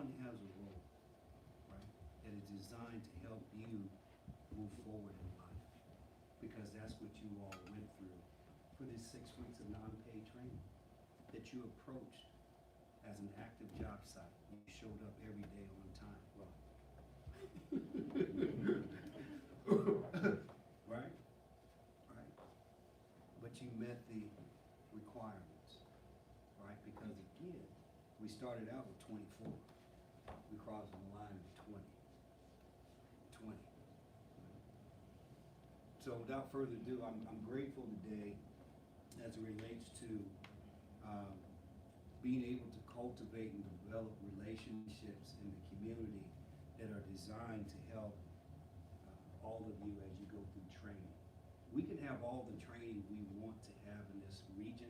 everyone has a role, right? That is designed to help you move forward in life, because that's what you all went through for this 6 weeks of non-paid training that you approached as an active job site. You showed up every day on time. Well, right? Right? But you met the requirements, right? Because again, we started out with 24. We crossed the line with 20. 20. So without further ado, I'm grateful today as it relates to being able to cultivate and develop relationships in the community that are designed to help all of you as you go through training. We can have all the training we want to have in this region,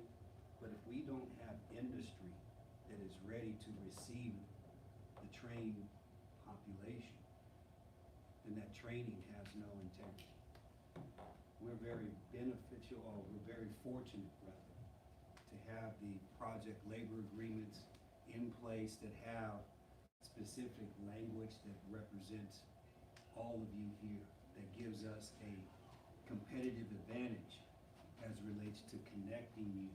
but if we don't have industry that is ready to receive the trained population, then that training has no integrity. We're very beneficial, or we're very fortunate, rather, to have the project labor agreements in place that have specific language that represents all of you here, that gives us a competitive advantage as it relates to connecting you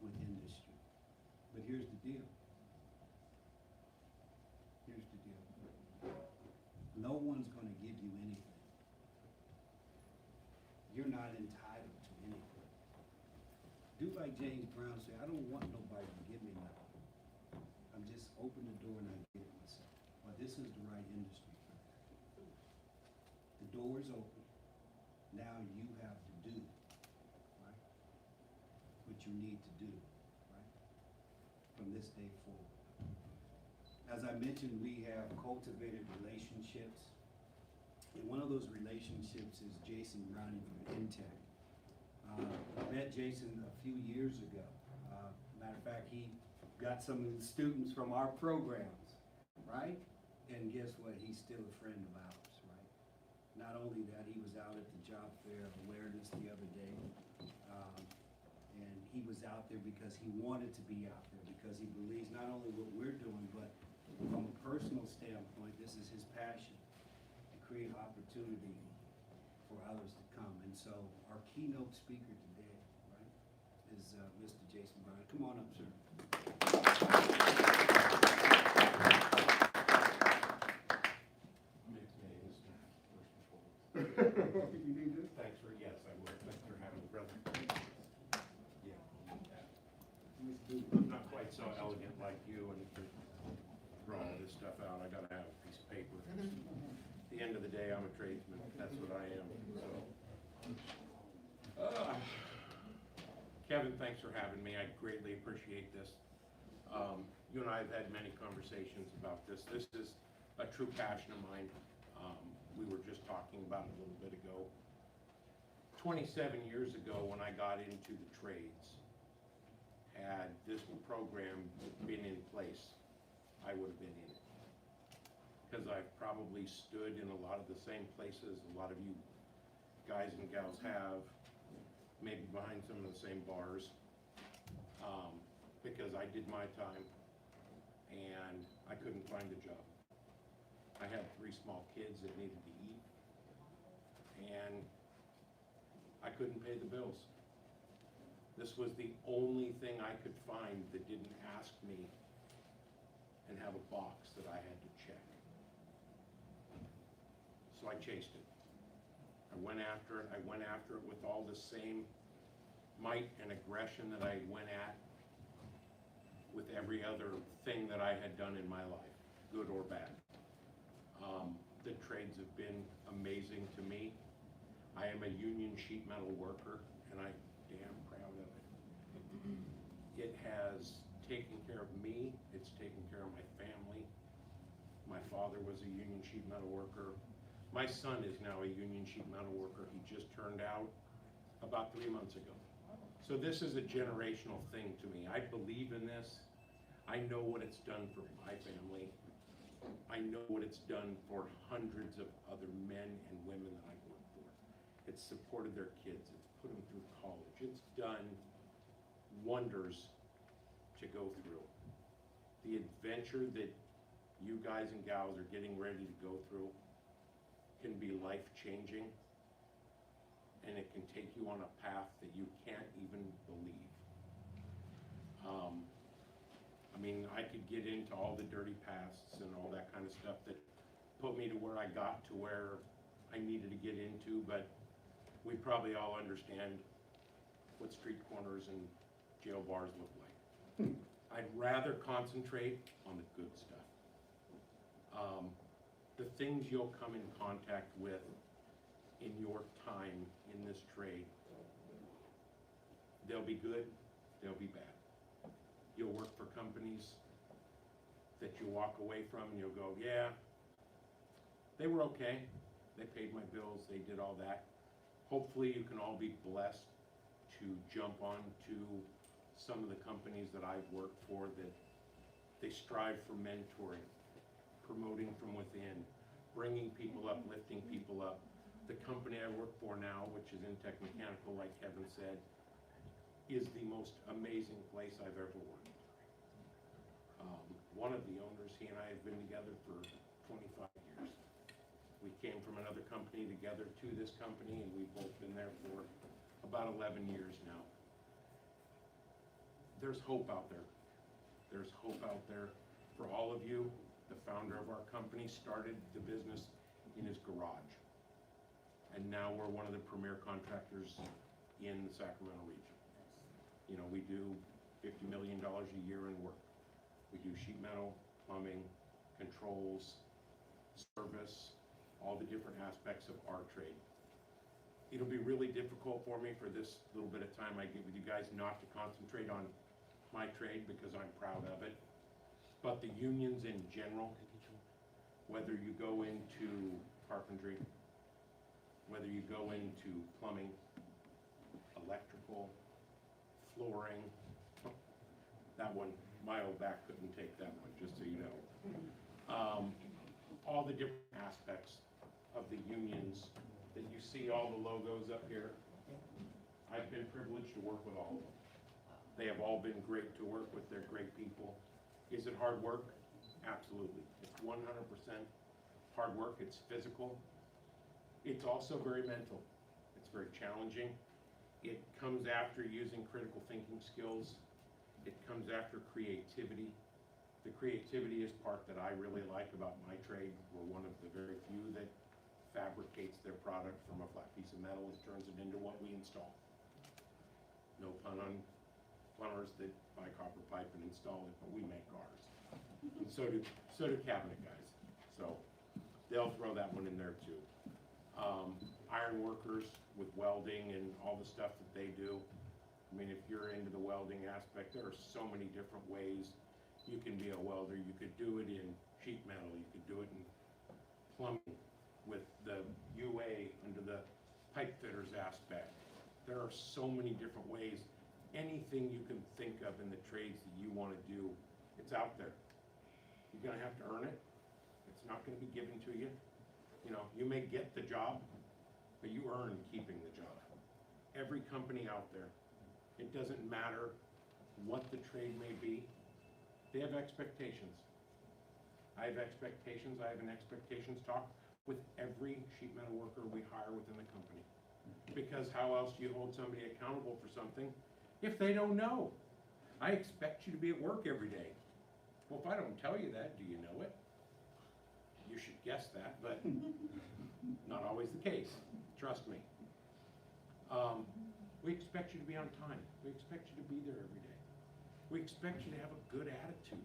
with industry. But here's the deal. Here's the deal. No one's going to give you anything. You're not entitled to anything. Do like James Brown said, I don't want nobody to give me nothing. I'm just open the door and I get it myself. Well, this is the right industry for that. The door is open. Now you have to do, right, what you need to do, right, from this day forward. As I mentioned, we have cultivated relationships. And one of those relationships is Jason Browning from Intech. I met Jason a few years ago. Matter of fact, he got some of the students from our programs, right? And guess what? He's still a friend of ours, right? Not only that, he was out at the job fair awareness the other day. And he was out there because he wanted to be out there, because he believes not only what we're doing, but from a personal standpoint, this is his passion, to create opportunity for others to come. And so our keynote speaker today, right, is Mr. Jason Brown. Come on up, sir. You need this? Thanks for, yes, I will. Thanks for having me, brother. Yeah. I'm not quite so elegant like you, and to draw all this stuff out, I gotta have a piece of paper. At the end of the day, I'm a tradesman. That's what I am. So, Kevin, thanks for having me. I greatly appreciate this. You and I have had many conversations about this. This is a true passion of mine. We were just talking about it a little bit ago. 27 years ago, when I got into the trades, had this program been in place, I would have been in it. Because I've probably stood in a lot of the same places a lot of you guys and gals have, maybe behind some of the same bars, because I did my time and I couldn't find a job. I had 3 small kids that needed to eat, and I couldn't pay the bills. This was the only thing I could find that didn't ask me and have a box that I had to check. So I chased it. I went after it. I went after it with all the same might and aggression that I went at with every other thing that I had done in my life, good or bad. The trades have been amazing to me. I am a union sheet metal worker, and I'm damn proud of it. It has taken care of me. It's taken care of my family. My father was a union sheet metal worker. My son is now a union sheet metal worker. He just turned out about 3 months ago. So this is a generational thing to me. I believe in this. I know what it's done for my family. I know what it's done for hundreds of other men and women that I work for. It's supported their kids. It's put them through college. It's done wonders to go through. The adventure that you guys and gals are getting ready to go through can be life-changing, and it can take you on a path that you can't even believe. I mean, I could get into all the dirty pasts and all that kind of stuff that put me to where I got to where I needed to get into, but we probably all understand what street corners and jail bars look like. I'd rather concentrate on the good stuff. The things you'll come in contact with in your time in this trade, they'll be good, they'll be bad. You'll work for companies that you walk away from and you'll go, yeah, they were okay, they paid my bills, they did all that. Hopefully you can all be blessed to jump on to some of the companies that I've worked for that they strive for mentoring, promoting from within, bringing people up, lifting people up. The company I work for now, which is Intech Mechanical, like Kevin said, is the most amazing place I've ever worked. One of the owners, he and I have been together for 25 years. We came from another company together to this company, and we've both been there for about 11 years now. There's hope out there. There's hope out there for all of you. The founder of our company started the business in his garage. And now we're one of the premier contractors in the Sacramento region. You know, we do $50 million a year in work. We do sheet metal, plumbing, controls, service, all the different aspects of our trade. It'll be really difficult for me for this little bit of time I get with you guys not to concentrate on my trade because I'm proud of it. But the unions in general, whether you go into carpentry, whether you go into plumbing, electrical, flooring, that one, my old back couldn't take that one, just so you know. All the different aspects of the unions that you see, all the logos up here, I've been privileged to work with all of them. They have all been great to work with, they're great people. Is it hard work? Absolutely. It's 100% hard work, it's physical. It's also very mental. It's very challenging. It comes after using critical thinking skills. It comes after creativity. The creativity is part that I really like about my trade. We're one of the very few that fabricates their product from a flat piece of metal and turns it into what we install. No pun on plumbers that buy copper pipe and install it, but we make ours. And so do cabinet guys. So they'll throw that one in there too. Iron workers with welding and all the stuff that they do. I mean, if you're into the welding aspect, there are so many different ways you can be a welder. You could do it in sheet metal, you could do it in plumbing with the UA under the pipe fitters aspect. There are so many different ways. Anything you can think of in the trades that you want to do, it's out there. You're gonna have to earn it. It's not gonna be given to you. You know, you may get the job, but you earn keeping the job. Every company out there, it doesn't matter what the trade may be, they have expectations. I have expectations. I have an expectations talk with every sheet metal worker we hire within the company. Because how else do you hold somebody accountable for something if they don't know? I expect you to be at work every day. Well, if I don't tell you that, do you know it? You should guess that, but not always the case, trust me. We expect you to be on time. We expect you to be there every day. We expect you to have a good attitude.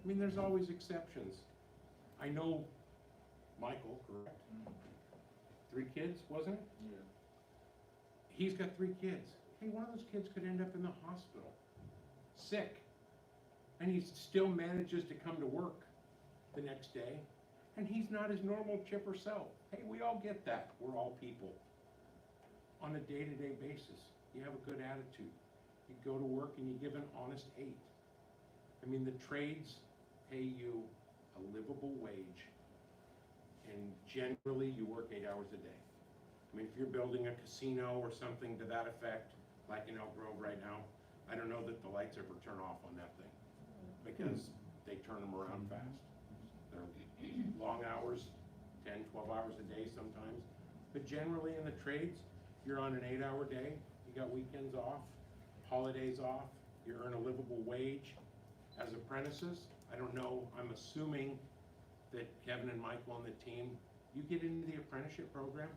I mean, there's always exceptions. I know Michael, correct? 3 kids, wasn't it? Yeah. He's got 3 kids. Hey, one of those kids could end up in the hospital, sick, and he still manages to come to work the next day, and he's not his normal chipper self. Hey, we all get that. We're all people. On a day-to-day basis, you have a good attitude. You go to work and you give an honest 8. I mean, the trades pay you a livable wage, and generally you work 8 hours a day. I mean, if you're building a casino or something to that effect, like in Elk Grove right now, I don't know that the lights ever turn off on that thing, because they turn them around fast. They're long hours, 10, 12 hours a day sometimes. But generally in the trades, you're on an 8-hour day, you got weekends off, holidays off, you earn a livable wage. As apprentices, I don't know, I'm assuming that Kevin and Michael and the team, you get into the apprenticeship program,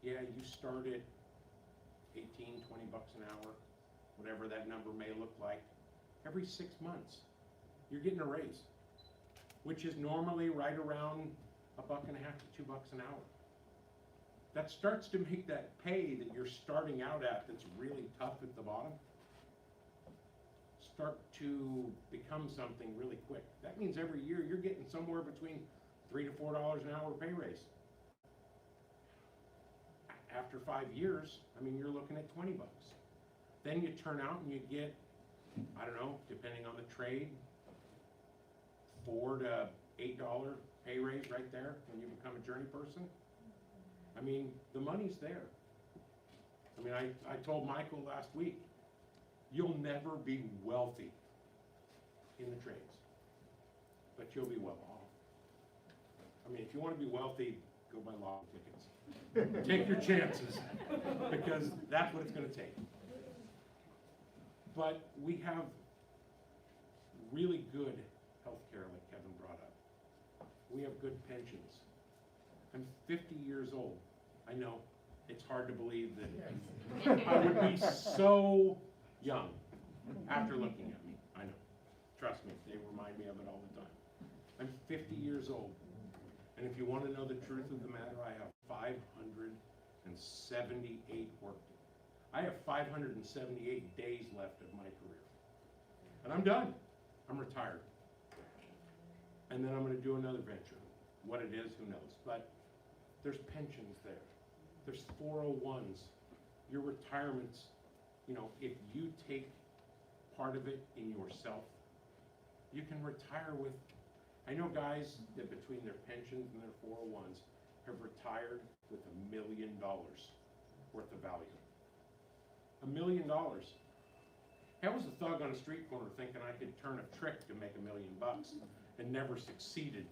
yeah, you start at 18, 20 bucks an hour, whatever that number may look like. Every 6 months, you're getting a raise, which is normally right around $1.50 to $2 an hour. That starts to make that pay that you're starting out at that's really tough at the bottom start to become something really quick. That means every year you're getting somewhere between $3 to $4 an hour pay raise. After 5 years, I mean, you're looking at 20 bucks. Then you turn out and you get, I don't know, depending on the trade, $4 to $8 pay raise right there when you become a journey person. I mean, the money's there. I mean, I told Michael last week, you'll never be wealthy in the trades, but you'll be well off. I mean, if you want to be wealthy, go buy lotto tickets. Take your chances, because that's what it's going to take. But we have really good health care, like Kevin brought up. We have good pensions. I'm 50 years old. I know, it's hard to believe that I would be so young after looking at me. I know. Trust me, they remind me of it all the time. I'm 50 years old. And if you want to know the truth of the matter, I have 578 work days. I have 578 days left of my career. And I'm done. I'm retired. And then I'm going to do another venture. What it is, who knows? But there's pensions there. There's 401s. Your retirements, you know, if you take part of it in yourself, you can retire with, I know guys that between their pensions and their 401s have retired with $1 million worth of value. $1 million. I was a thug on a street corner thinking I could turn a trick to make $1 million and never succeeded.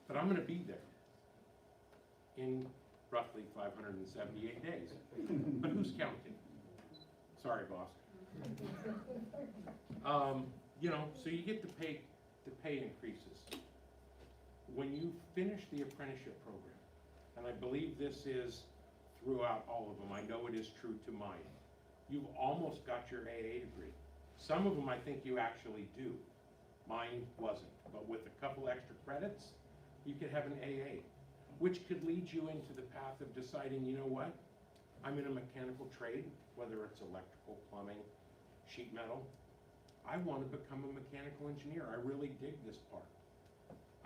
But I'm going to be there in roughly 578 days. But who's counting? Sorry, boss. You know, so you get the pay increases. When you finish the apprenticeship program, and I believe this is throughout all of them, I know it is true to mine, you've almost got your AA degree. Some of them I think you actually do. Mine wasn't, but with a couple extra credits, you could have an AA, which could lead you into the path of deciding, you know what, I'm in a mechanical trade, whether it's electrical, plumbing, sheet metal. I want to become a mechanical engineer. I really dig this part.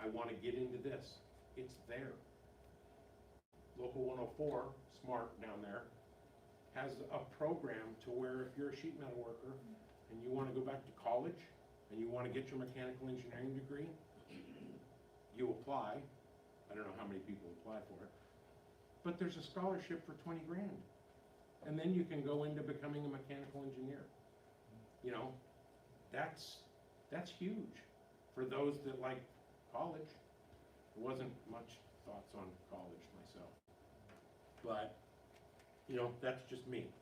I want to get into this. It's there. Local 104, SMART down there, has a program to where if you're a sheet metal worker and you want to go back to college and you want to get your mechanical engineering degree, you apply. I don't know how many people apply for it, but there's a scholarship for 20 grand. And then you can go into becoming a mechanical engineer. You know, that's huge for those that like college. There wasn't much thoughts on college myself, but you know, that's just me.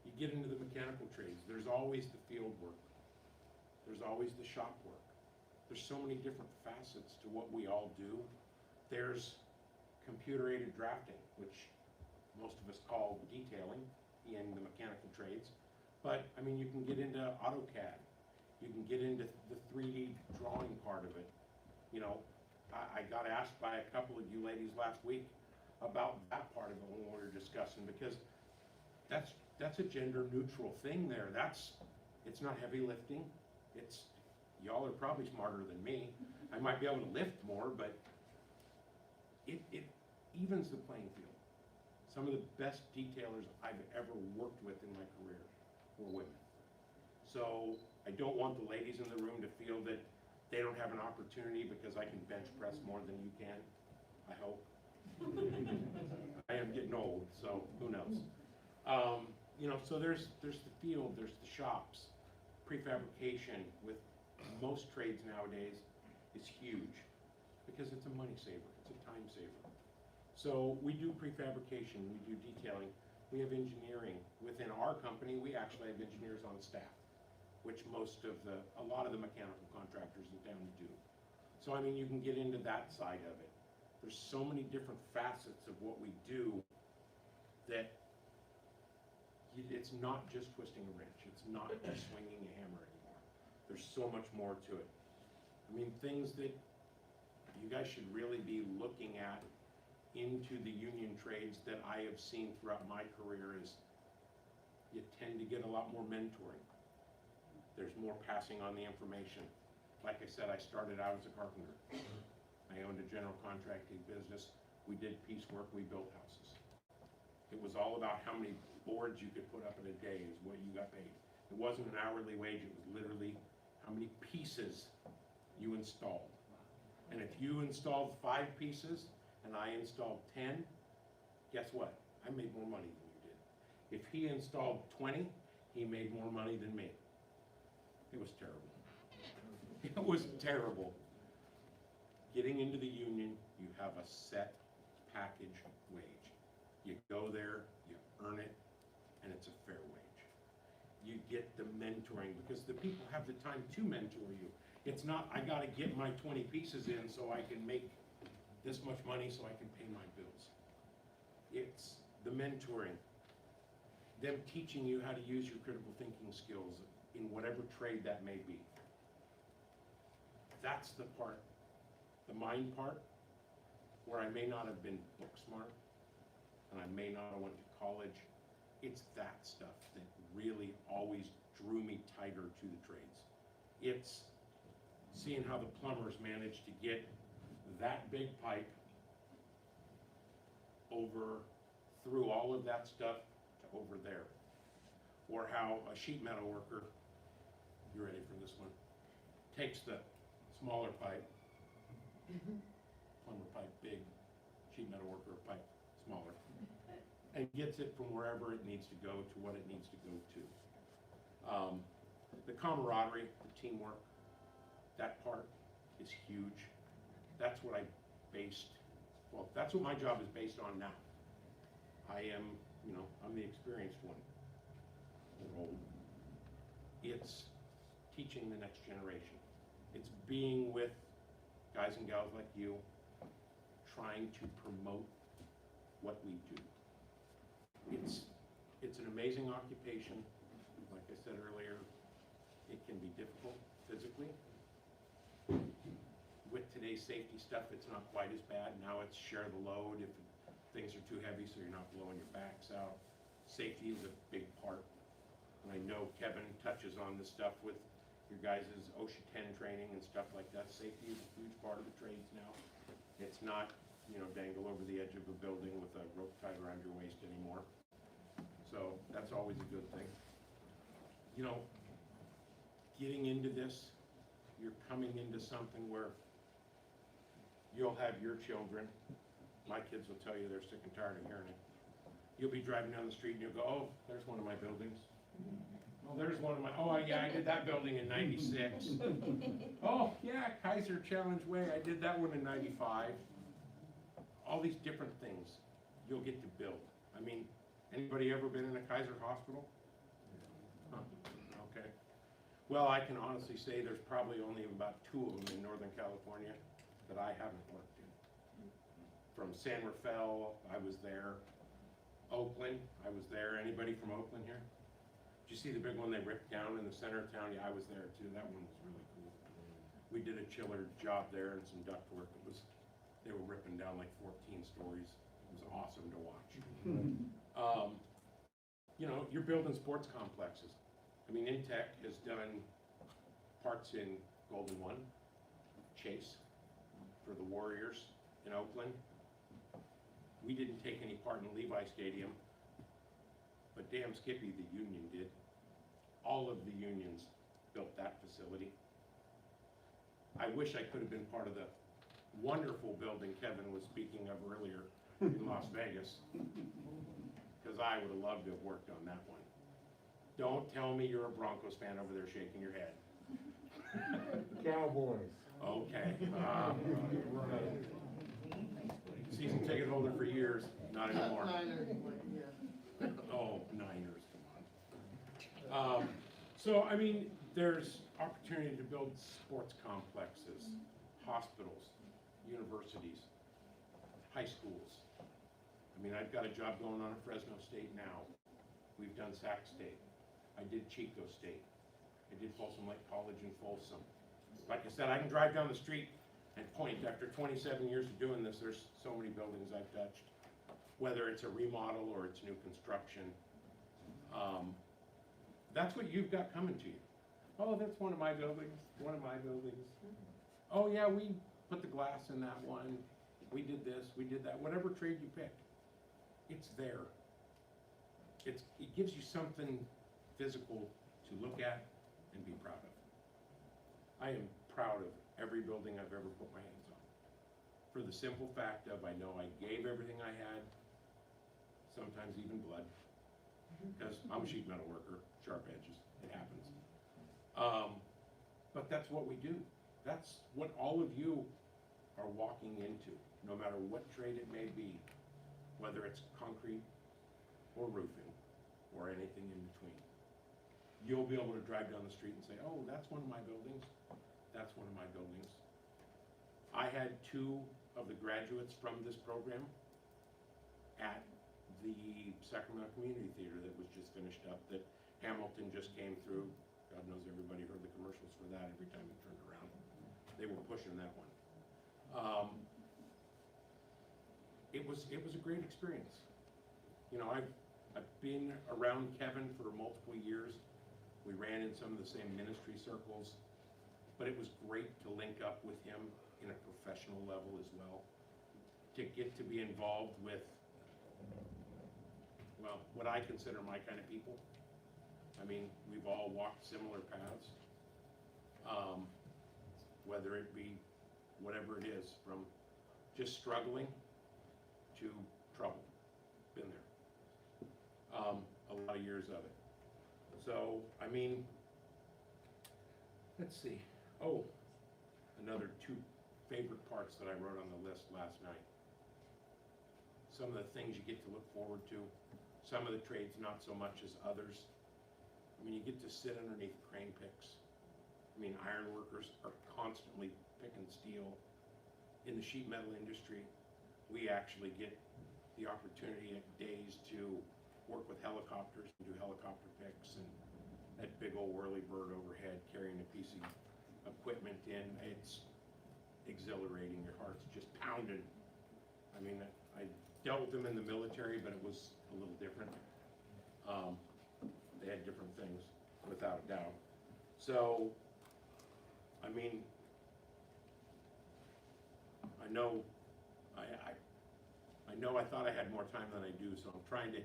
You get into the mechanical trades, there's always the field work. There's always the shop work. There's so many different facets to what we all do. There's computer-aided drafting, which most of us call detailing in the mechanical trades. But, I mean, you can get into AutoCAD. You can get into the 3D drawing part of it. You know, I got asked by a couple of you ladies last week about that part of it when we were discussing, because that's a gender-neutral thing there. It's not heavy lifting. Y'all are probably smarter than me. I might be able to lift more, but it evens the playing field. Some of the best detailers I've ever worked with in my career were women. So I don't want the ladies in the room to feel that they don't have an opportunity because I can bench press more than you can. I hope. I am getting old, so who knows? You know, so there's the field, there's the shops, prefabrication. With most trades nowadays, is huge, because it's a money saver, it's a time saver. So we do prefabrication, we do detailing, we have engineering. Within our company, we actually have engineers on staff, which a lot of the mechanical contractors in town do. So I mean, you can get into that side of it. There's so many different facets of what we do that it's not just twisting a wrench, it's not just swinging a hammer anymore. There's so much more to it. I mean, things that you guys should really be looking at into the union trades that I have seen throughout my career is you tend to get a lot more mentoring. There's more passing on the information. Like I said, I started out as a carpenter. I owned a general contracting business. We did piecework, we built houses. It was all about how many boards you could put up in a day is what you got paid. It wasn't an hourly wage, it was literally how many pieces you installed. And if you installed 5 pieces and I installed 10, guess what? I made more money than you did. If he installed 20, he made more money than me. It was terrible. It was terrible. Getting into the union, you have a set package wage. You go there, you earn it, and it's a fair wage. You get the mentoring because the people have the time to mentor you. It's not, I gotta get my 20 pieces in so I can make this much money so I can pay my bills. It's the mentoring, them teaching you how to use your critical thinking skills in whatever trade that may be. That's the part, the mind part, where I may not have been book smart and I may not have went to college. It's that stuff that really always drew me tighter to the trades. It's seeing how the plumbers managed to get that big pipe over through all of that stuff to over there. Or how a sheet metal worker, you ready for this one, takes the smaller pipe, plumber pipe big, sheet metal worker pipe smaller, and gets it from wherever it needs to go to what it needs to go to. The camaraderie, the teamwork, that part is huge. That's what that's what my job is based on now. I am, I'm the experienced one. Old. It's teaching the next generation. It's being with guys and gals like you, trying to promote what we do. It's an amazing occupation. Like I said earlier, it can be difficult physically. With today's safety stuff, it's not quite as bad. Now it's share the load if things are too heavy so you're not blowing your backs out. Safety is a big part. And I know Kevin touches on this stuff with your guys' OSHA 10 training and stuff like that. Safety is a huge part of the trades now. It's not, dangle over the edge of a building with a rope tied around your waist anymore. So that's always a good thing. Getting into this, you're coming into something where you'll have your children. My kids will tell you they're sick and tired of hearing it. You'll be driving down the street and you'll go, oh, there's one of my buildings. Oh, there's one of my, oh yeah, I did that building in 96. Oh yeah, Kaiser Challenge Way, I did that one in 95. All these different things you'll get to build. I mean, anybody ever been in a Kaiser hospital? Huh. Okay. Well, I can honestly say there's probably only about 2 of them in Northern California that I haven't worked in. From San Rafael, I was there. Oakland, I was there. Anybody from Oakland here? Did you see the big one they ripped down in the center of town? Yeah, I was there too. That one was really cool. We did a chiller job there and some duct work. They were ripping down like 14 stories. It was awesome to watch. You're building sports complexes. I mean, Intech has done parts in Golden One, Chase, for the Warriors in Oakland. We didn't take any part in Levi Stadium, but damn Skippy, the union did. All of the unions built that facility. I wish I could have been part of the wonderful building Kevin was speaking of earlier in Las Vegas, because I would have loved to have worked on that one. Don't tell me you're a Broncos fan over there shaking your head. Cowboys. Okay. Season ticket holder for years, not anymore. Oh, Niners, come on. So, I mean, there's opportunity to build sports complexes, hospitals, universities, high schools. I mean, I've got a job going on at Fresno State now. We've done Sac State. I did Chico State. I did Folsom Lake College in Folsom. Like I said, I can drive down the street and point. After 27 years of doing this, there's so many buildings I've touched, whether it's a remodel or it's new construction. That's what you've got coming to you. Oh, that's one of my buildings, one of my buildings. Oh yeah, we put the glass in that one. We did this, we did that. Whatever trade you pick, it's there. It gives you something physical to look at and be proud of. I am proud of every building I've ever put my hands on. For the simple fact of I know I gave everything I had, sometimes even blood, because I'm a sheet metal worker, sharp edges, it happens. But that's what we do. That's what all of you are walking into, no matter what trade it may be, whether it's concrete or roofing or anything in between. You'll be able to drive down the street and say, oh, that's one of my buildings. That's one of my buildings. I had 2 of the graduates from this program at the Sacramento Community Theater that was just finished up, that Hamilton just came through. God knows everybody heard the commercials for that every time you turned around. They were pushing that one. It was a great experience. You know, I've been around Kevin for multiple years. We ran in some of the same ministry circles, but it was great to link up with him in a professional level as well, to get to be involved with, well, what I consider my kind of people. I mean, we've all walked similar paths, whether it be whatever it is, from just struggling to trouble. Been there. A lot of years of it. So, I mean, let's see. Oh, another 2 favorite parts that I wrote on the list last night. Some of the things you get to look forward to. Some of the trades not so much as others. I mean, you get to sit underneath crane picks. I mean, iron workers are constantly picking steel. In the sheet metal industry, we actually get the opportunity at days to work with helicopters and do helicopter picks, and that big old whirly bird overhead carrying a piece of equipment in. It's exhilarating. Your heart's just pounding. I mean, I dealt with them in the military, but it was a little different. They had different things, without a doubt. So, I mean, I know I thought I had more time than I do, so I'm trying to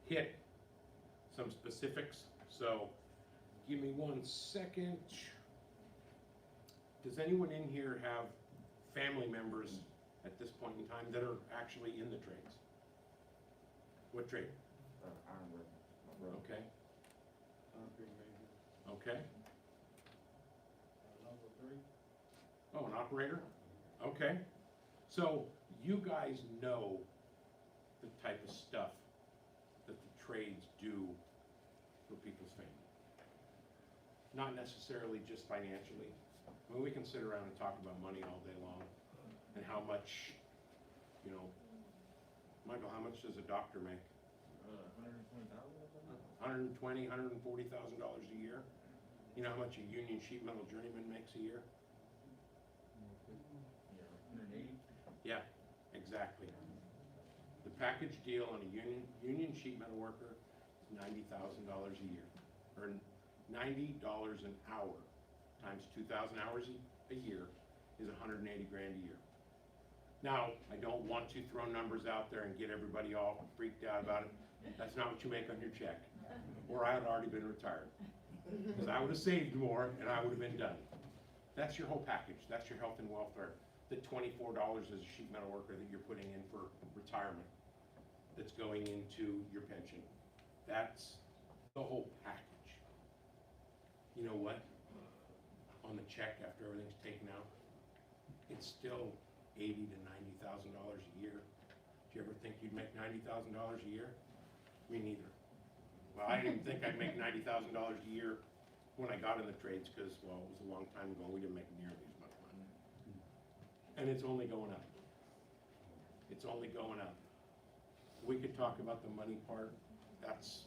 hit some specifics. So, give me 1 second. Does anyone in here have family members at this point in time that are actually in the trades? What trade? Ironwork. Okay. Okay. Number 3. Oh, an operator? Okay. So you guys know the type of stuff that the trades do for people's family. Not necessarily just financially. I mean, we can sit around and talk about money all day long and how much, you know, Michael, how much does a doctor make? $120,000, $140,000 a year. You know how much a union sheet metal journeyman makes a year? Yeah, 180. Yeah, exactly. The package deal on a union sheet metal worker is $90,000 a year, or $90 an hour times 2,000 hours a year is 180 grand a year. Now, I don't want to throw numbers out there and get everybody all freaked out about it. That's not what you make on your check, or I had already been retired. Because I would have saved more and I would have been done. That's your whole package. That's your health and welfare. The $24 as a sheet metal worker that you're putting in for retirement, that's going into your pension. That's the whole package. You know what? On the check, after everything's taken out, it's still $80,000 to $90,000 a year. Do you ever think you'd make $90,000 a year? Me neither. Well, I didn't think I'd make $90,000 a year when I got in the trades because, well, it was a long time ago. We didn't make nearly as much money. And it's only going up. It's only going up. We could talk about the money part. That's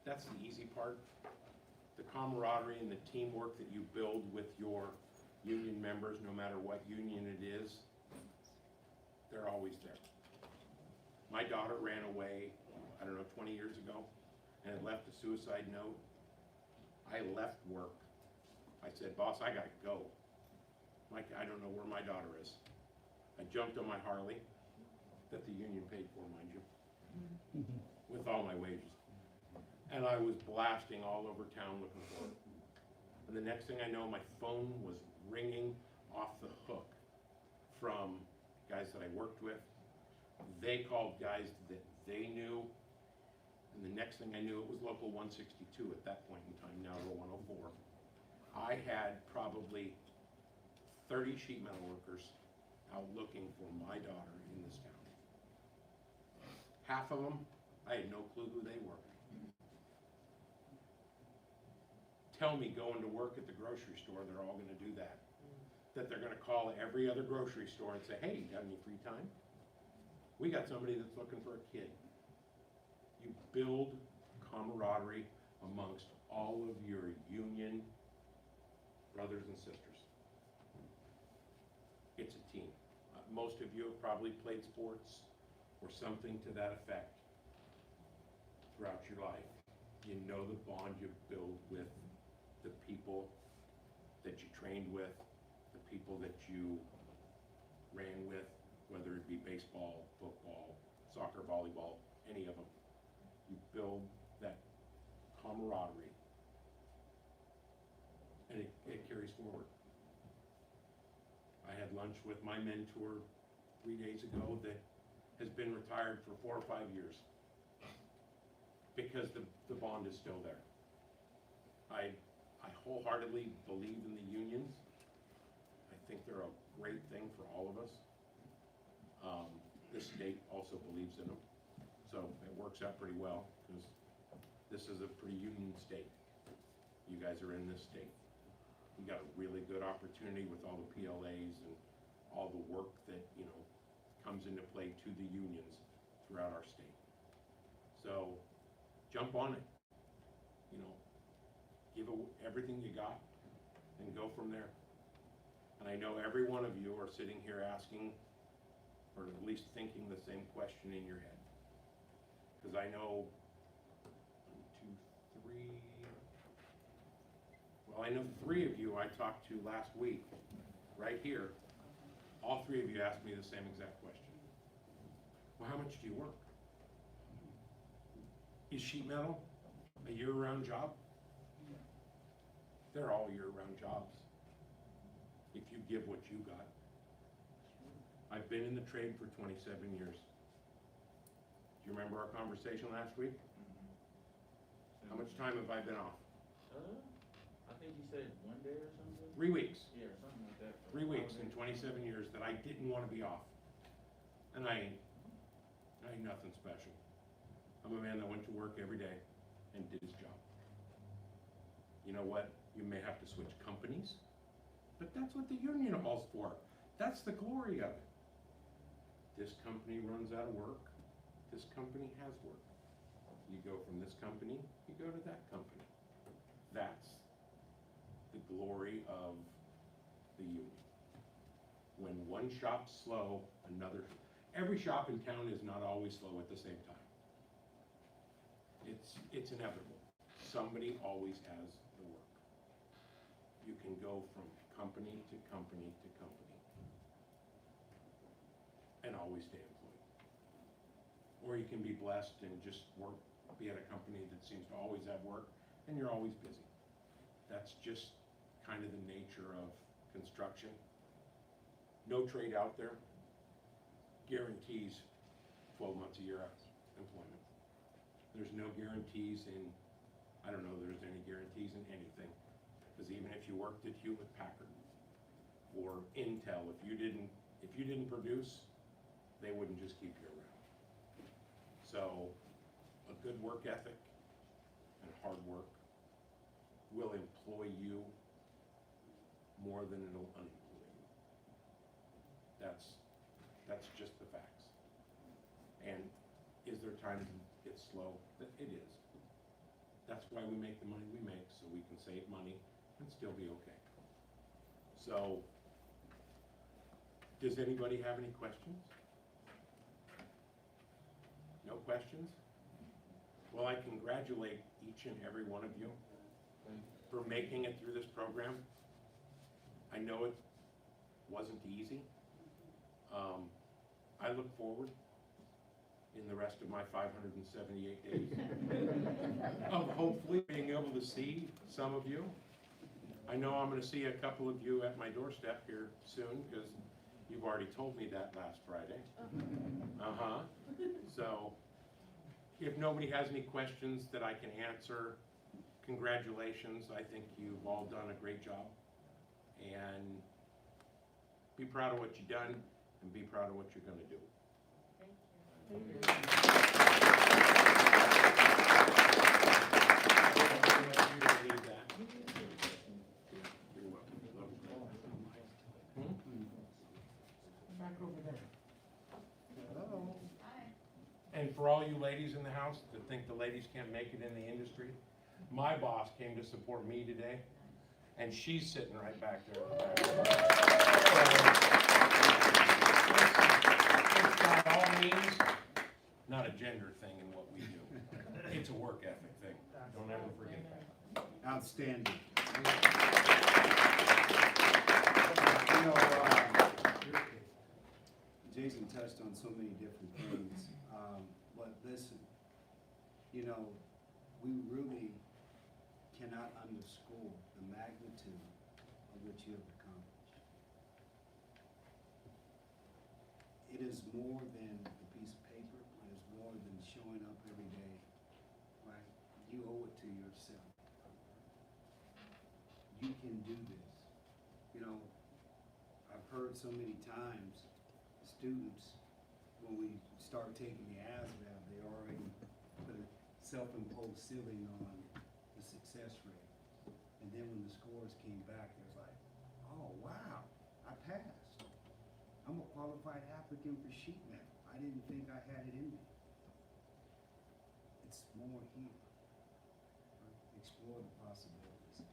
the easy part. The camaraderie and the teamwork that you build with your union members, no matter what union it is, they're always there. My daughter ran away, 20 years ago, and had left a suicide note. I left work. I said, boss, I gotta go. Mike, I don't know where my daughter is. I jumped on my Harley that the union paid for, mind you, with all my wages. And I was blasting all over town looking for it. And the next thing I know, my phone was ringing off the hook from guys that I worked with. They called guys that they knew. And the next thing I knew, it was local 162 at that point in time, now we're 104. I had probably 30 sheet metal workers out looking for my daughter in this town. Half of them, I had no clue who they were. Tell me going to work at the grocery store, they're all gonna do that. That they're gonna call every other grocery store and say, hey, you got any free time? We got somebody that's looking for a kid. You build camaraderie amongst all of your union brothers and sisters. It's a team. Most of you have probably played sports or something to that effect throughout your life. You know the bond you build with the people that you trained with, the people that you ran with, whether it be baseball, football, soccer, volleyball, any of them. You build that camaraderie, and it carries forward. I had lunch with my mentor 3 days ago that has been retired for 4 or 5 years because the bond is still there. I wholeheartedly believe in the unions. I think they're a great thing for all of us. The state also believes in them, so it works out pretty well because this is a pretty union state. You guys are in this state. You got a really good opportunity with all the PLAs and all the work that, comes into play to the unions throughout our state. So jump on it, give everything you got and go from there. And I know every one of you are sitting here asking, or at least thinking the same question in your head. Because I know 3 of you I talked to last week, right here. All 3 of you asked me the same exact question. Well, how much do you work? Is sheet metal a year-round job? They're all year-round jobs, if you give what you got. I've been in the trade for 27 years. Do you remember our conversation last week? How much time have I been off? I think you said 1 day or something? 3 weeks. Yeah, something like that. 3 weeks in 27 years that I didn't want to be off. And I ain't nothing special. I'm a man that went to work every day and did his job. You know what? You may have to switch companies, but that's what the union hall's for. That's the glory of it. This company runs out of work. This company has work. You go from this company, you go to that company. That's the glory of the union. When one shop's slow, every shop in town is not always slow at the same time. It's inevitable. Somebody always has the work. You can go from company to company to company and always stay employed. Or you can be blessed and just be at a company that seems to always have work and you're always busy. That's just kind of the nature of construction. No trade out there guarantees 12 months a year of employment. There's no guarantees in, I don't know there's any guarantees in anything, because even if you worked at Hewlett Packard for intel. If you didn't produce, they wouldn't just keep you around. So a good work ethic and hard work will employ you more than it'll unemploy you. That's just the facts. And is there times it's slow? It is. That's why we make the money we make, so we can save money and still be okay. So, does anybody have any questions? No questions? Well, I congratulate each and every one of you for making it through this program. I know it wasn't easy. I look forward in the rest of my 578 days of hopefully being able to see some of you. I know I'm going to see a couple of you at my doorstep here soon, because you've already told me that last Friday. So if nobody has any questions that I can answer, congratulations. I think you've all done a great job. And be proud of what you've done, and be proud of what you're going to do. Back over there. Hello. And for all you ladies in the house that think the ladies can't make it in the industry, my boss came to support me today, and she's sitting right back there. It's by all means not a gender thing in what we do. It's a work ethic thing. Don't ever forget that. Outstanding. Jason touched on so many different things, but listen, we really cannot underscore the magnitude of what you have accomplished. It is more than a piece of paper. It is more than showing up every day, right? You owe it to yourself. You can do this. I've heard so many times students, when we start taking the ASVAB, they already put a self-imposed ceiling on the success rate. And then when the scores came back, it was like, oh, wow, I passed. I'm a qualified applicant for sheet metal. I didn't think I had it in me. It's more here. Right? Explore the possibilities.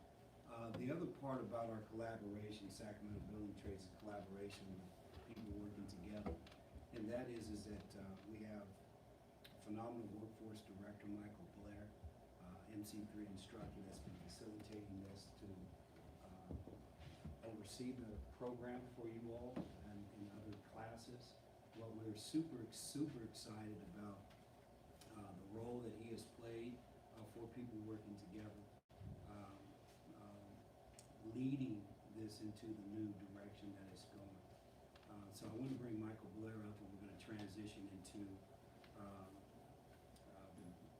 The other part about our collaboration, Sacramento Building Trades, is collaboration with people working together. And that is that we have phenomenal workforce director, Michael Blair, MC3 instructor that's been facilitating this to oversee the program for you all and in other classes. What we're super excited about the role that he has played for people working together, leading this into the new direction that it's going. So I want to bring Michael Blair up, and we're going to transition into the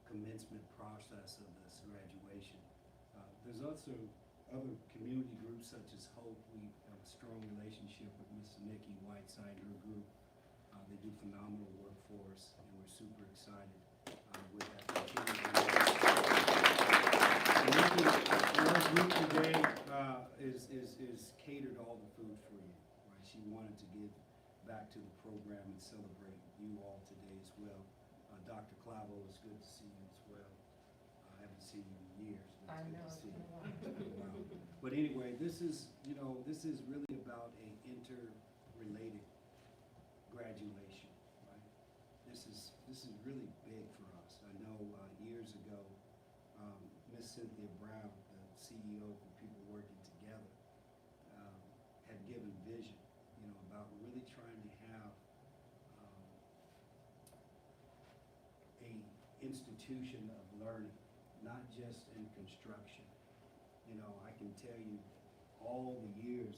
commencement process of this graduation. There's also other community groups such as Hope. We have a strong relationship with Miss Nikki Whiteside and her group. They do phenomenal work for us, and we're super excited with that. Our group today is catered all the food for you. Right? She wanted to give back to the program and celebrate you all today as well. Dr. Clavo, it's good to see you as well. I haven't seen you in years. But I it's know. good to see you. But anyway, this is really about a interrelated graduation, right? This is really big for us. I know years ago, Miss Cynthia Brown, the CEO for People Working Together, had given vision, about really trying to have a institution of learning, not just in construction. I can tell you all the years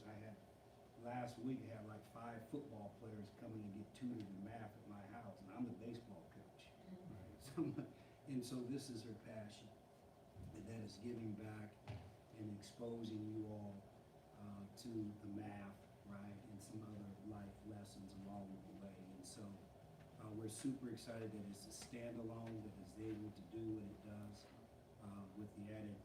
last week I had like 5 football players coming and get tutored in math at my house, and I'm the baseball coach. Right? And so this is her passion, that is giving back and exposing you all to the math right, and some other life lessons along the way. And so we're super excited that it's a standalone, that it's able to do what it does with the added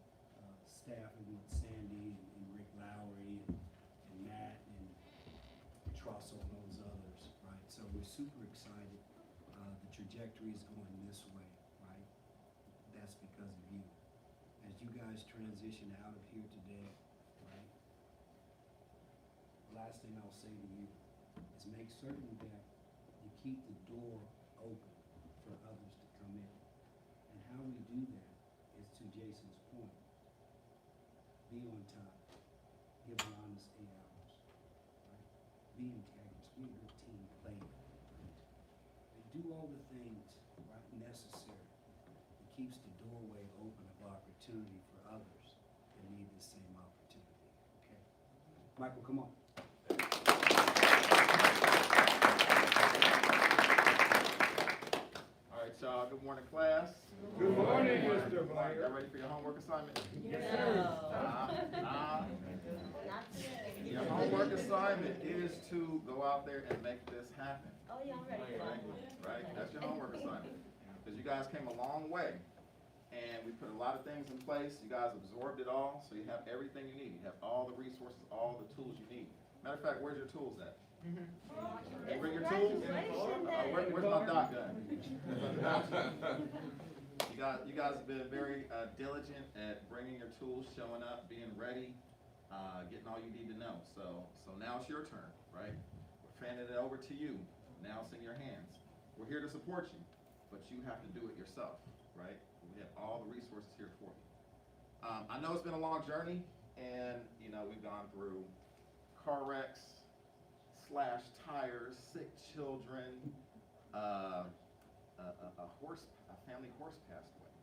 staffing with Sandy and Rick Lowry and Matt and Truss and those others, right? So we're super excited. The trajectory is going this way, right? That's because of you. As you guys transition out of here today, right? Last thing I'll say to you is make certain that you keep the door open for others to come in. And how we do that is to Jason's point. Be on time. Give an honest 8 hours. Right? Be integrous. Be a good team player. Right? And do all the things right necessary that keeps the doorway open of opportunity for others that need the same opportunity. Okay? Michael, come on. All right, y'all. Good morning, class. Good morning, Mr. Blair. Y'all ready for your homework assignment? Yes, Your homework assignment is to go out there and make this happen. Oh, yeah, I'm ready for that. Right? That's your homework assignment. Because you guys came a long way, and we put a lot of things in place. You guys absorbed it all, so you have everything you need. You have all the resources, all the tools you need. Matter of fact, where's your tools at? You bring your tools? Where's my doc gun? You guys have been very diligent at bringing your tools, showing up, being ready, getting all you need to know. So now it's your turn, right? We're fanning it over to you. Now it's in your hands. We're here to support you, but you have to do it yourself, right? We have all the resources here for you. I know it's been a long journey, and we've gone through car wrecks, slashed tires, sick children, a family horse passed away,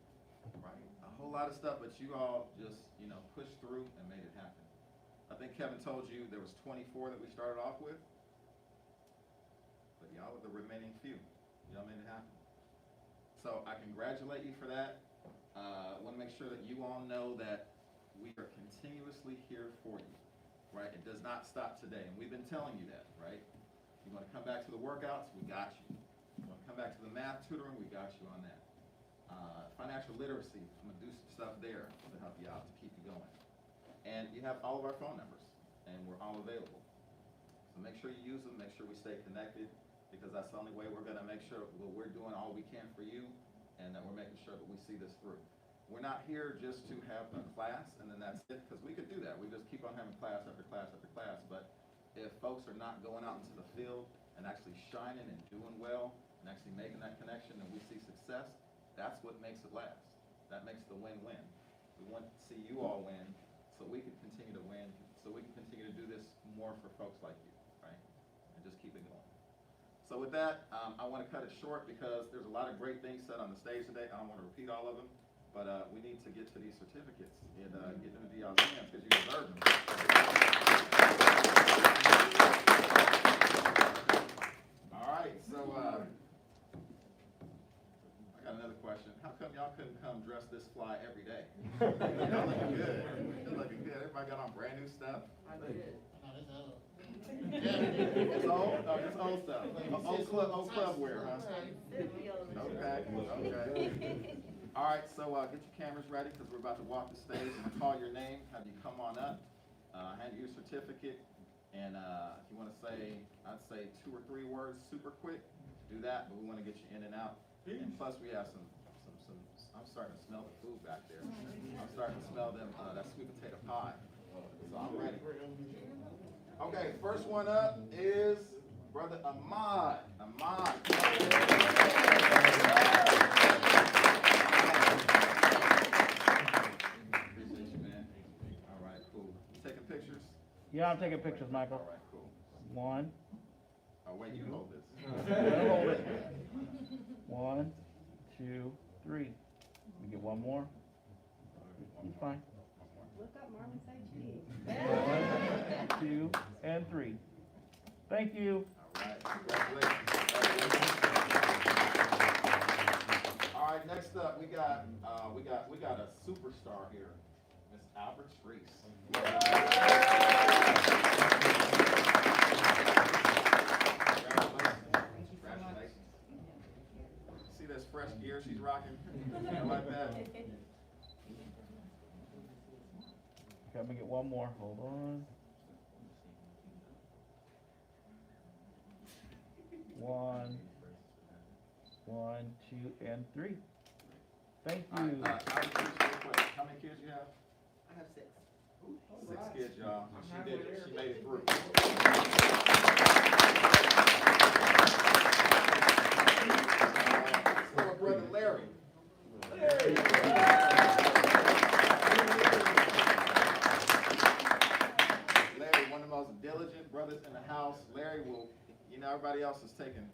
right? A whole lot of stuff, but you all just, pushed through and made it happen. I think Kevin told you there was 24 that we started off with, but y'all were the remaining few. Y'all made it happen. So I congratulate you for that. I want to make sure that you all know that we are continuously here for you, right? It does not stop today, and we've been telling you that, right? You want to come back to the workouts? We got you. You want to come back to the math tutoring? We got you on that. Financial literacy, I'm going to do some stuff there to help you out, to keep you going. And you have all of our phone numbers, and we're all available. So make sure you use them, make sure we stay connected, because that's the only way we're going to make sure we're doing all we can for you, and that we're making sure that we see this through. We're not here just to have a class, and then that's it, because we could do that. We just keep on having class after class after class, but if folks are not going out into the field and actually shining and doing well, and actually making that connection, and we see success, that's what makes it last. That makes the win-win. We want to see you all win, so we can continue to win, so we can continue to do this more for folks like you, right? And just keep it going. So with that, I want to cut it short because there's a lot of great things said on the stage today. I don't want to repeat all of them, but we need to get to these certificates and get them into y'all's hands because you deserve them. All right, so I got another question. How come y'all couldn't come dress this fly every day? Y'all looking good. You're looking good. Everybody got on brand new stuff. It's old? No, it's old stuff. Old club wear, huh? Okay. All right, so get your cameras ready because we're about to walk the stage and call your name, have you come on up, hand you your certificate, and if you want to say, I'd say 2 or 3 words super quick, do that, but we want to get you in and out. And plus we have some I'm starting to smell the food back there. I'm starting to smell them, that sweet potato pie. So I'm ready. Okay, first one up is Brother Ahmad. Ahmad. Appreciate you, man. All right, cool. You taking pictures? Yeah, I'm taking pictures, Michael. All right, cool. 1. Oh, wait, you hold this. Hold it. 1, 2, 3. We get one more. He's fine. Look up, Marvin, say cheese. 1, 2, and 3. Thank you. All right, congratulations. All right, next up we got a superstar here, Miss Albert Reese. get one more, hold on. 1, 2, and 3. Thank All right, you. Alex, real quick, how many kids you have? I have 6. 6 kids, y'all. She did it, she made it through. Let's go with brother Larry. Larry, one of the most diligent brothers in the house. Larry will, everybody else is taking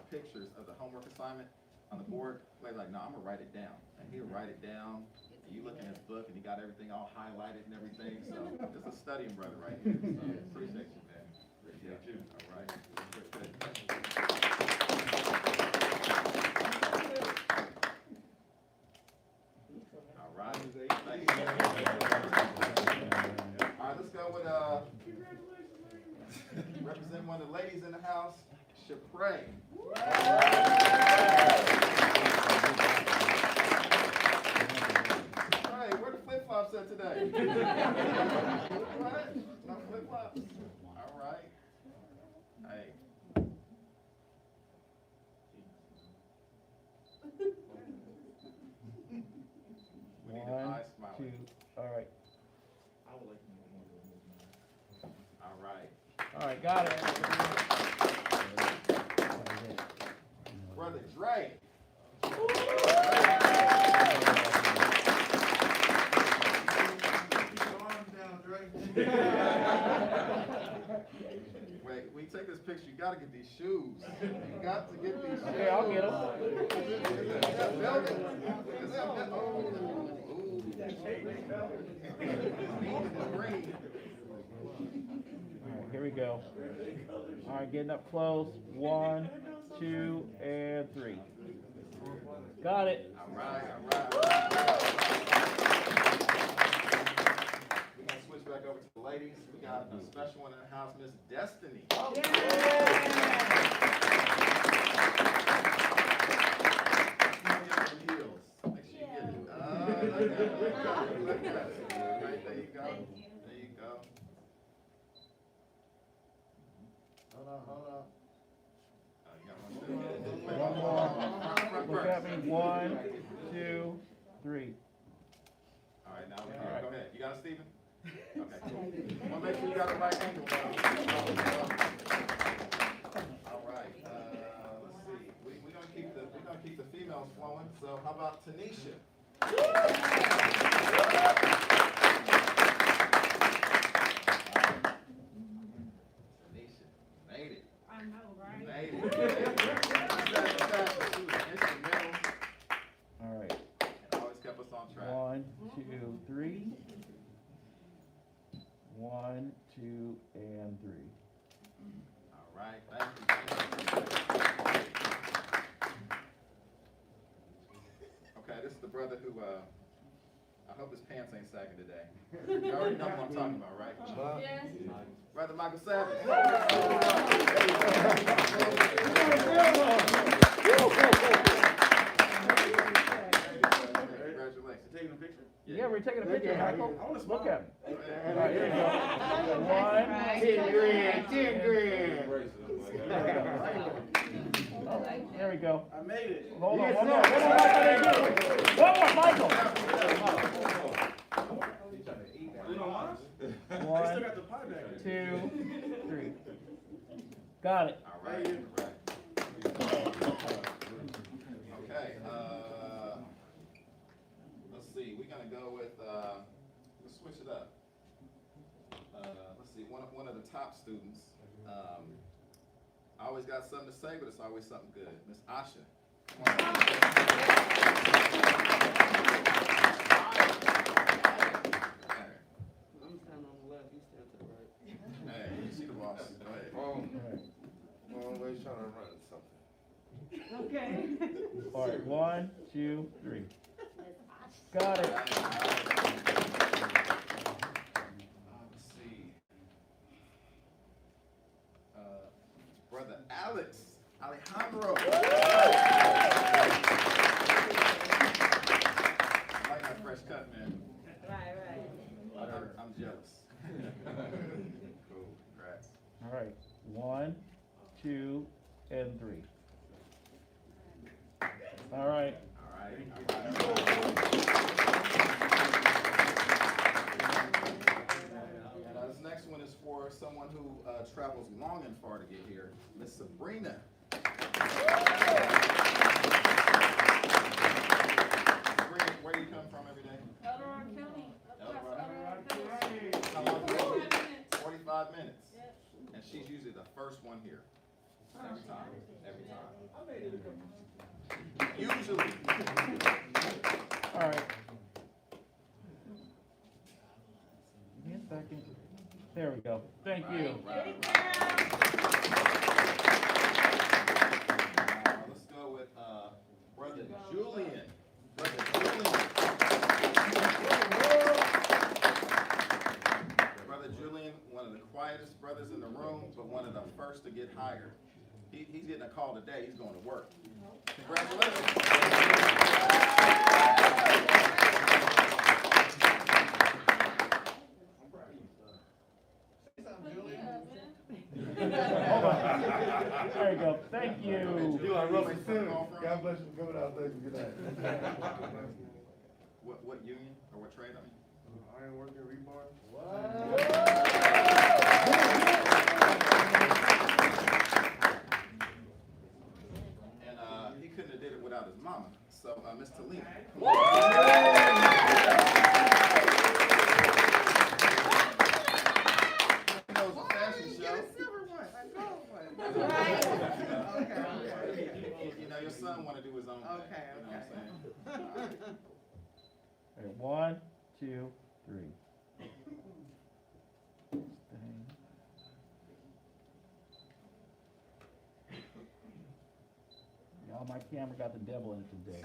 pictures of the homework assignment on the board. Larry's like, no, I'm gonna write it down. And he'll write it down. And you look in his book and he got everything all highlighted and everything. So it's a studying brother right here. So appreciate you, man. Appreciate you. All right. Good, good. All right. Thank you. All right, let's go with represent one of the ladies in the house, Shapray. Hey, where the flip-flops at today? What? No flip-flops? All right. Hey. We need an eye 1, smile. 2, all right. I would like to know more. All right. All right, got it. Brother Dre. Wait, when you take this picture, you gotta get these shoes. You got to get these shoes. Okay, I'll get them. Is that velvet? Is that velvet? Oh. Green. All right, here we go. All right, getting up close. 1, 2, and 3. Got it. All right, all right. We're gonna switch back over to the ladies. We got a special one in the house, Miss Destiny. Heels. Make sure you get it. Look at it. All right, there you go. There you go. Hold on. Oh, you got one too? One more. Look at me. 1, 2, 3. All right, now All right. go ahead. You got it, Stephen? Okay, cool. Want to make sure you got the right angle. All right. Let's see. We're gonna keep the females flowing. So how about Tanisha? Tanisha made it. I know, right? Made it. She was instrumental All right. and always kept us on track. 1, 2, 3. 1, 2, and 3. All right, thank you. Okay, this is the brother who, I hope his pants ain't sagging today. You already know what I'm talking about, right? Yes. Brother Michael Savage. Congratulations. Taking a picture? Yeah, we're taking a picture, Michael. Look at me. Go All ahead. right, here we go. 1, 10 grand. oh, there we go. I made it. Hold on, one more. One more, Michael. You know what? They still 1, got the pie back there. 2, 3. Got it. All right, all right. Okay, let's see, we're gonna go with, let's switch it up. Let's see, one of the top students, I always got something to say, but it's always something good. Miss Asha. Come on. I'm standing on the left, you stand to the right. Hey, you see the boss, go ahead. Always trying to run something. Okay. All right, 1, 2, 3. Got it. Let's see. Brother Alex Alejandro. I like that fresh cut, man. Right. I'm jealous. Cool, congrats. All right, 1, 2, and 3. All right. All right. And this next one is for someone who travels long and far to get here, Miss Sabrina. Sabrina, where do you come from every day? Elrod County. Elrod. How long? 45 minutes. Yep. And she's usually the first one here. Every time. Every time. Usually. All right. Give me a second. There we go. Thank you. Right. Let's go with Brother Julian. Brother Julian. Brother Julian, one of the quietest brothers in the room, but one of the first to get hired. He's getting a call today. He's going to work. Congratulations. Hold on. There you go. Thank you. You are Russell Simmons. God bless you for coming out. Thank you. Good night. What union or what trade? I mean, Iron working rebar. and he couldn't have did it without his mama. So, Miss Talina. He knows the fashion show. You know, your son want to do his own thing. Okay, You know what I'm saying? All right, 1, 2, 3. Y'all, my camera got the devil in it today.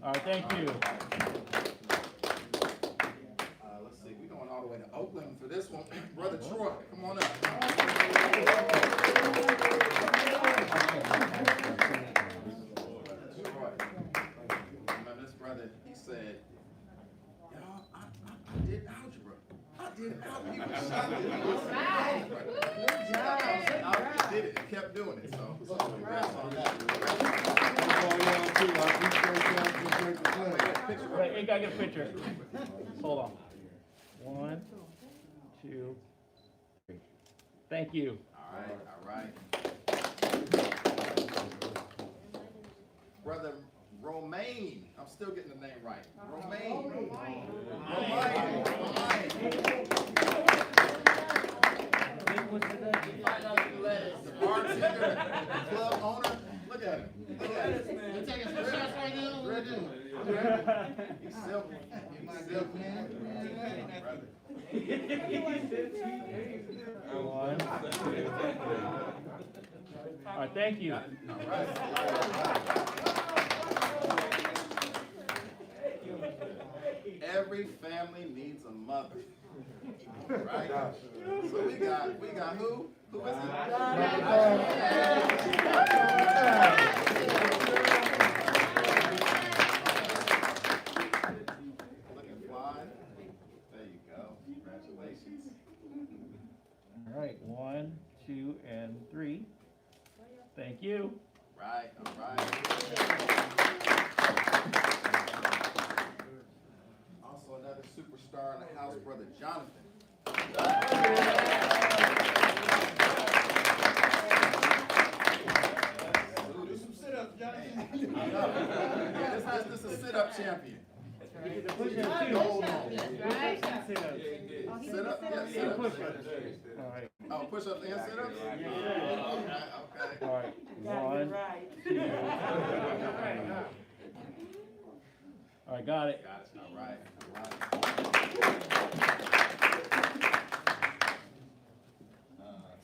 All right, thank you. Let's see, we're going all the way to Oakland for this one. Brother Troy, come on up. Troy, this brother, he said, y'all, I did algebra. I did algebra. He was shocked. He did it, he kept doing it, so congrats on that. Wait, you gotta get a picture. Hold on. 1, 2, 3. Thank you. All right. Brother Romaine, I'm still getting the name right. Romaine. The bartender, the club owner, look at him. Look at him. He's silky. He's silky. Brother. 1. All right, thank you. All right. Every family needs a mother. Right? So we got who? Who is it? Looking fly. There you go. Congratulations. All right, 1, 2, and 3. Thank you. Right, all right. Also another superstar in the house, Brother Jonathan. Ooh, do some sit-ups, Jonathan. I know. Yeah, this is a sit-up champion. Gold medal. Sit-up, yeah, sit-up. All right. Oh, push-ups and sit-ups? Okay. All right. 1, 2. All right, got it. Got it, all right.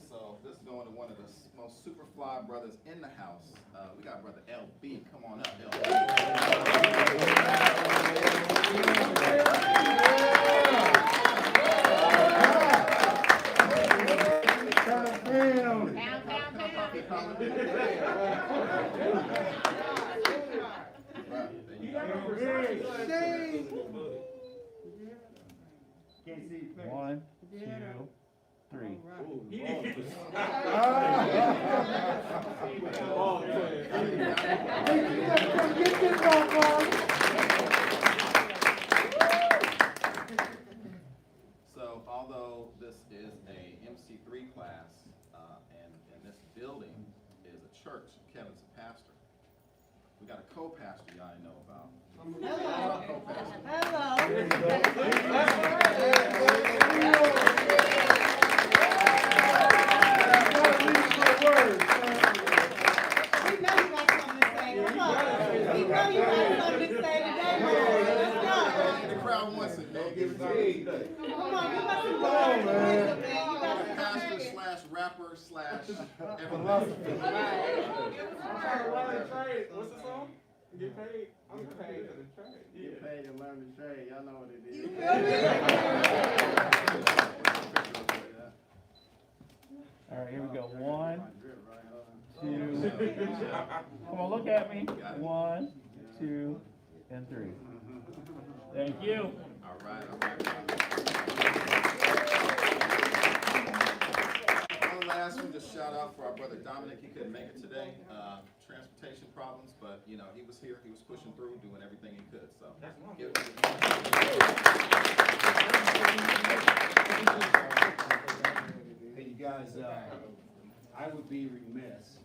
So this is going to one of the most super fly brothers in the house. We got Brother LB. Come on up, LB. One, two, So although this is a MC3 class, and this building is a church, Kevin's a pastor. We got a co-pastor y'all didn't know about. The crowd wants it, man. Give it to me. Pastor slash rapper slash everything. What's the song? Get paid. I'm paid to the trade. Get paid to learn the trade, y'all know what it is. All right, here we go. 1, 2. Come on, look at me. 1, 2, and 3. Thank you. All right. One last one, just shout out for our brother Dominic. He couldn't make it today. Transportation problems, but you know, he was here, he was pushing through, doing everything he could, so. Hey, you guys, I would be remiss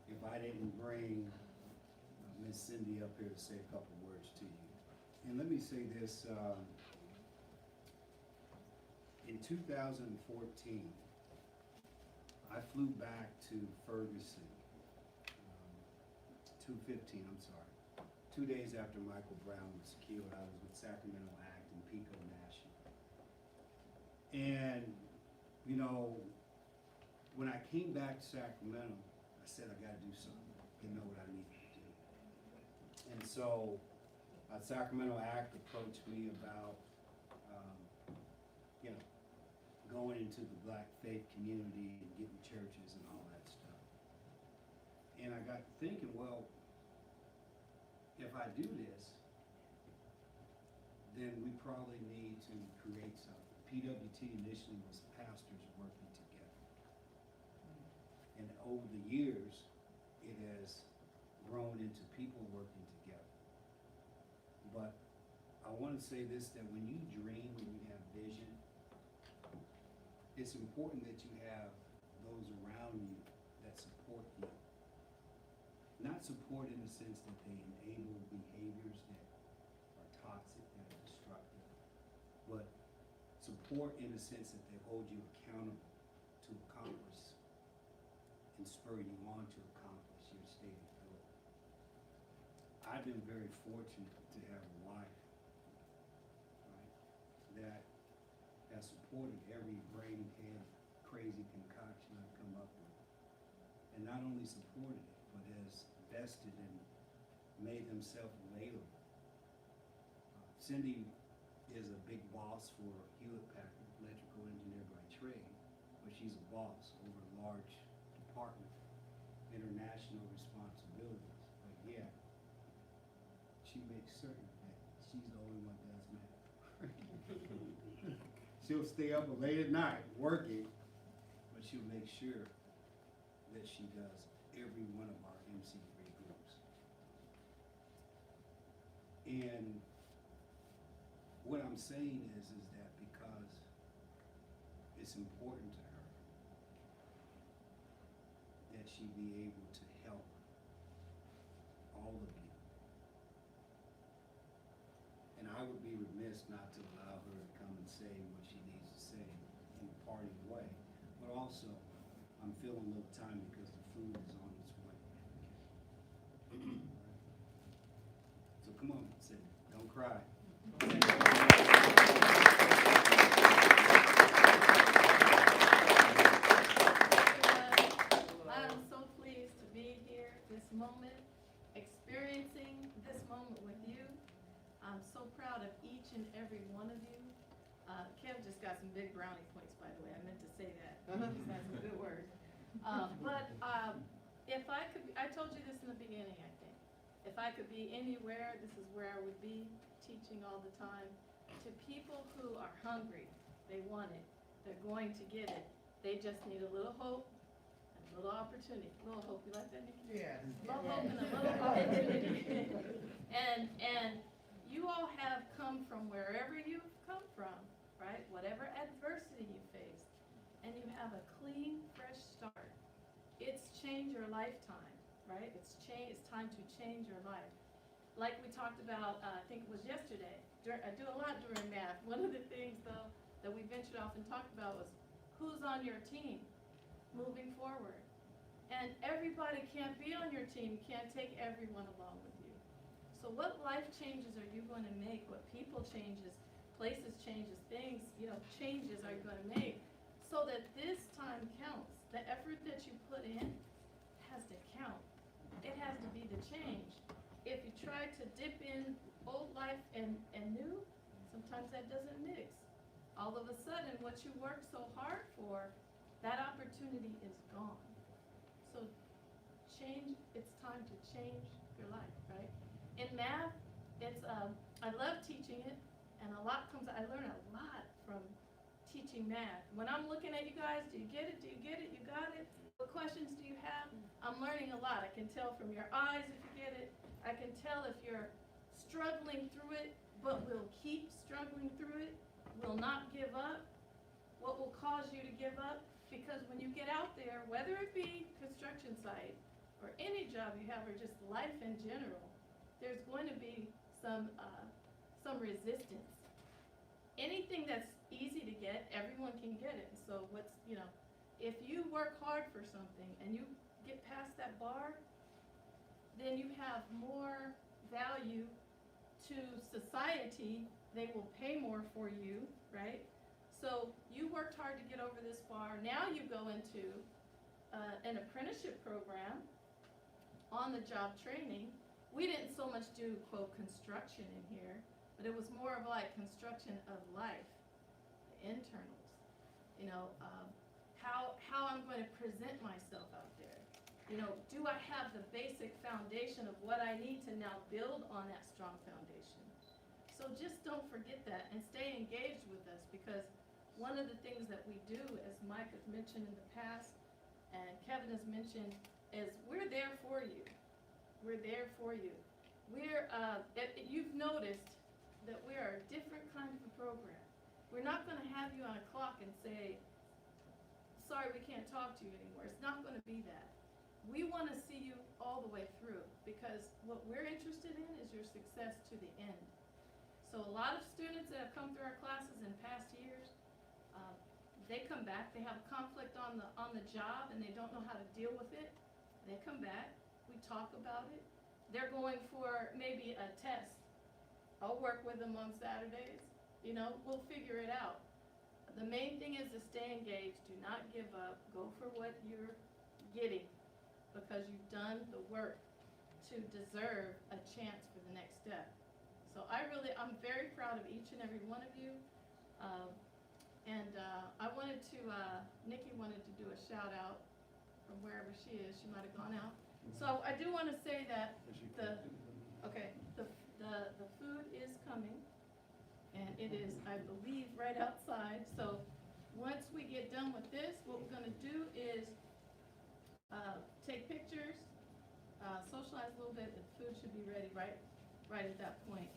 if I didn't bring Miss Cindy up here to say a couple words to you. And let me say this, in 2014, I flew back to Ferguson, 2 days after Michael Brown was killed. I was with Sacramento Act and Pico National. And, you know, when I came back to Sacramento, I said I gotta do something, didn't know what I needed to do. And so, Sacramento Act approached me about, you know, going into the black faith community and getting churches and all that stuff. And I got to thinking, well, if I do this, then we probably need to create something. PWT initially was pastors working together. And over the years, it has grown into people working together. But I want to say this, that when you dream, when you have vision, it's important that you have those around you that support you. Not support in the sense that they enable behaviors that are toxic, that are destructive, but support in the sense that they hold you accountable to accomplish and spur you on to accomplish your stated goal. I've been very fortunate to have a wife, right, that has supported every brain-head crazy concoction I've come up with. And not only supported it, but has invested and made himself available. Cindy is a big boss for Hewlett Packard, electrical engineer by trade, but she's a boss over a large department, international responsibilities. But yeah, she makes certain that she's the only one that does matter. She'll stay up late at night working, but she'll make sure that she does every one of our MC3 groups. And what I'm saying is that because it's important to her that she be able to help all of you. And I would be remiss not to allow her to come and say what she needs to say in a party way. But also, I'm feeling a little time because the food is on its way. So come on, Cindy, don't cry. I am so pleased to be here this moment, experiencing this moment with you. I'm so proud of each and every one of you. Kev just got some big brownie points, by the way. I meant to say that. He just had some good words. If I could, I told you this in the beginning, I think. If I could be anywhere, this is where I would be, teaching all the time. To people who are hungry, they want it, they're going to get it, They just need a little hope and a little opportunity. A little hope, you like that, Nikki? Yeah. A little hope and a little opportunity. And you all have come from wherever you've come from, right? Whatever adversity you faced, and you have a clean, fresh start. It's changed your lifetime, right? It's time to change your life. Like we talked about, I think it was yesterday. I do a lot during math. One of the things, though, that we ventured off and talked about was who's on your team moving forward. And everybody can't be on your team. You can't take everyone along with you. So what life changes are you going to make? What people changes, places changes, things, changes are you going to make so that this time counts? The effort that you put in has to count. It has to be the change. If you try to dip in old life and new, sometimes that doesn't mix. All of a sudden, what you worked so hard for, that opportunity is gone. So it's time to change your life, right? In math, I love teaching it, and I learn a lot from teaching math. When I'm looking at you guys, do you get it? Do you get it? You got it? What questions do you have? I'm learning a lot. I can tell from your eyes if you get it. I can tell if you're struggling through it, but will keep struggling through it, will not give up. What will cause you to give up? Because when you get out there, whether it be construction site or any job you have or just life in general, there's going to be some resistance. Anything that's easy to get, everyone can get it. So if you work hard for something and you get past that bar, then you have more value to society. They will pay more for you, right? So you worked hard to get over this bar. Now you go into an apprenticeship program, on-the-job training. We didn't so much do, quote, construction in here, but it was more of like construction of life, the internals. How I'm going to present myself out there. Do I have the basic foundation of what I need to now build on that strong foundation? So just don't forget that and stay engaged with us, because one of the things that we do, as Mike has mentioned in the past and Kevin has mentioned, is we're there for you. We're there for you. You've noticed that we are a different kind of a program. We're not going to have you on a clock and say, sorry, we can't talk to you anymore. It's not going to be that. We want to see you all the way through, because what we're interested in is your success to the end. So a lot of students that have come through our classes in past years, they come back, they have a conflict on the job and they don't know how to deal with it. They come back, we talk about it. They're going for maybe a test. I'll work with them on Saturdays. We'll figure it out. The main thing is to stay engaged. Do not give up. Go for what you're getting, because you've done the work to deserve a chance for the next step. So I'm very proud of each and every one of you. I wanted to, Nikki wanted to do a shout out from wherever she is. She might have gone out. So I do want to say that the food is coming, and it is, I believe, right outside. So once we get done with this, what we're going to do is take pictures, socialize a little bit. The food should be ready right at that point.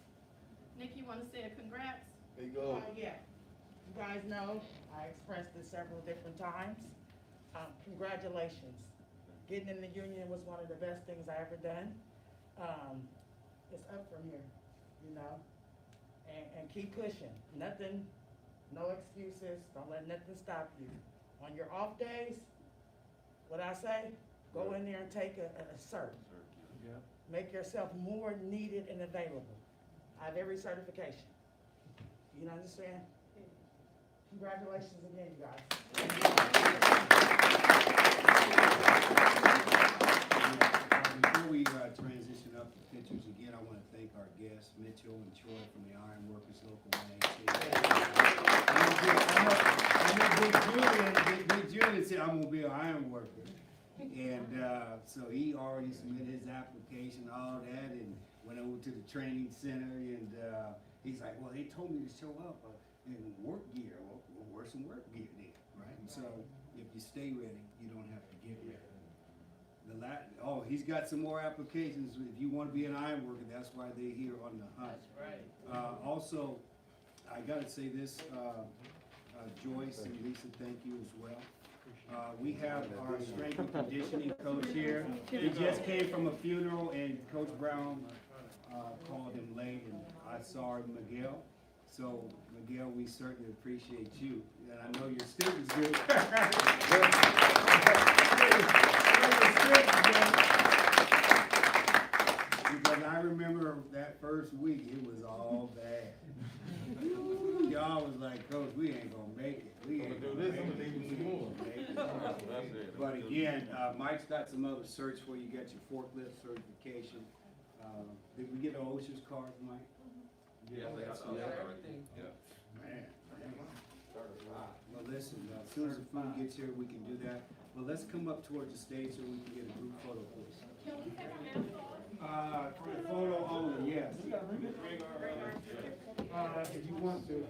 Nikki, you want to say a congrats? There you go. Yeah. You guys know I expressed this several different times. Congratulations. Getting in the union was one of the best things I ever done. It's up from here, and keep pushing. Nothing, no excuses. Don't let nothing stop you. On your off days, what I say, go in there and take a cert. Yeah. Make yourself more needed and available. I have every certification. You understand? Congratulations again, you guys. Before we transition up to pictures again, I want to thank our guests, Mitchell and Troy from the Iron Workers Local 118. Big Julian said, I'm going to be an iron worker. And so he already submitted his application, all that, and went over to the training center, and he's like, well, they told me to show up in work gear. Well, we'll wear some work gear then, right? So if you stay ready, you don't have to get ready. He's got some more applications. If you want to be an iron worker, that's why they're here on the hunt. That's right. Also, I gotta say this, Joyce and Lisa, thank you as well. We have our strength and conditioning coach here. He just came from a funeral and Coach Brown, called him late and I saw him, Miguel. So Miguel, we certainly appreciate you. And I know your students do. Because I remember that first week, it was all bad. Y'all was like, Coach, we ain't gonna make it. We ain't gonna make it. But again, Mike's got some other certs for you. You got your forklift certification. Did we get an OSHA's card, Mike? Yeah, they got some. everything. Man. Well, listen, as soon as the food gets here, we can do that. Well, let's come up towards the stage so we can get a group photo, please. Can we have a mask on? For the photo only, yes. If you want to.